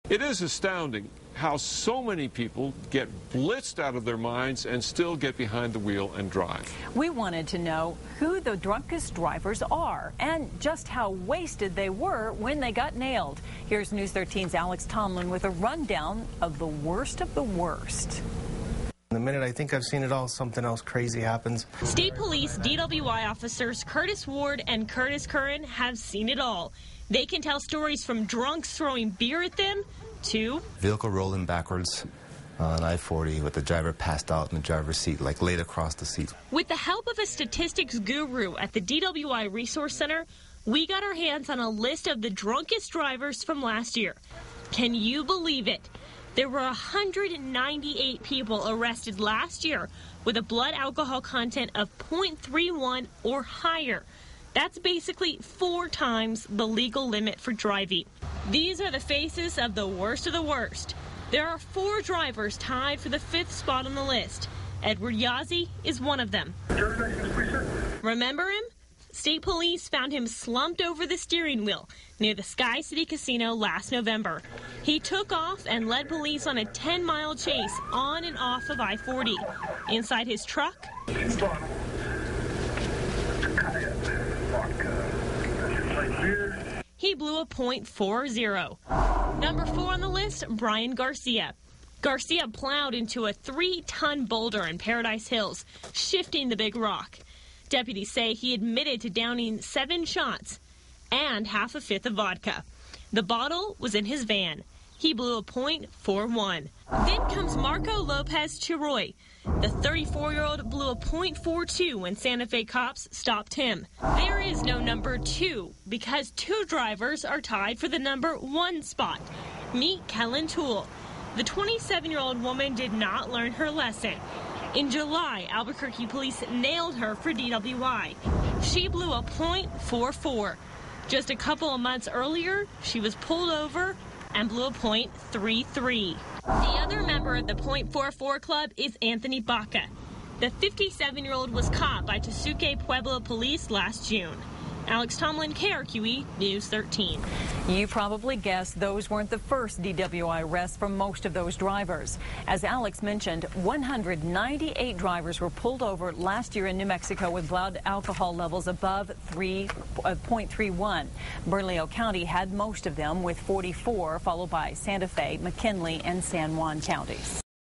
It is astounding how so many people get blitzed out of their minds and still get behind the wheel and drive. We wanted to know who the drunkest drivers are and just how wasted they were when they got nailed. Here's News 13's Alex Tomlin with a rundown of the worst of the worst. The minute I think I've seen it all, something else crazy happens. State Police DWI officers Curtis Ward and Curtis Curran have seen it all. They can tell stories from drunks throwing beer at them to vehicle rolling backwards on I-40 with the driver passed out in the driver's seat, like laid across the seat. With the help of a statistics guru at the DWI Resource Center, we got our hands on a list of the drunkest drivers from last year. Can you believe it? There were 198 people arrested last year with a blood alcohol content of 0.31 or higher. That's basically 4 times the legal limit for driving. These are the faces of the worst of the worst. There are 4 drivers tied for the 5th spot on the list. Edward Yazzie is one of them. Remember him? State police found him slumped over the steering wheel near the Sky City Casino last November. He took off and led police on a 10-mile chase on and off of I-40. Inside his truck, he blew a .40. Number 4 on the list, Brian Garcia. Garcia plowed into a 3-ton boulder in Paradise Hills, shifting the big rock. Deputies say he admitted to downing 7 shots and half a fifth of vodka. The bottle was in his van. He blew a .41. Then comes Marco Lopez Chiroy. The 34-year-old blew a .42 when Santa Fe cops stopped him. There is no number 2 because 2 drivers are tied for the number 1 spot. Meet Kellen Toole. The 27-year-old woman did not learn her lesson. In July, Albuquerque police nailed her for DWI. She blew a .44. Just a couple of months earlier, she was pulled over and blew a .33. The other member of the .44 club is Anthony Baca. The 57-year-old was caught by Tesuque Pueblo police last June. Alex Tomlin, KRQE News 13. You probably guessed those weren't the first DWI arrests from most of those drivers. As Alex mentioned, 198 drivers were pulled over last year in New Mexico with blood alcohol levels above 0.31. Bernalillo County had most of them with 44, followed by Santa Fe, McKinley, and San Juan counties.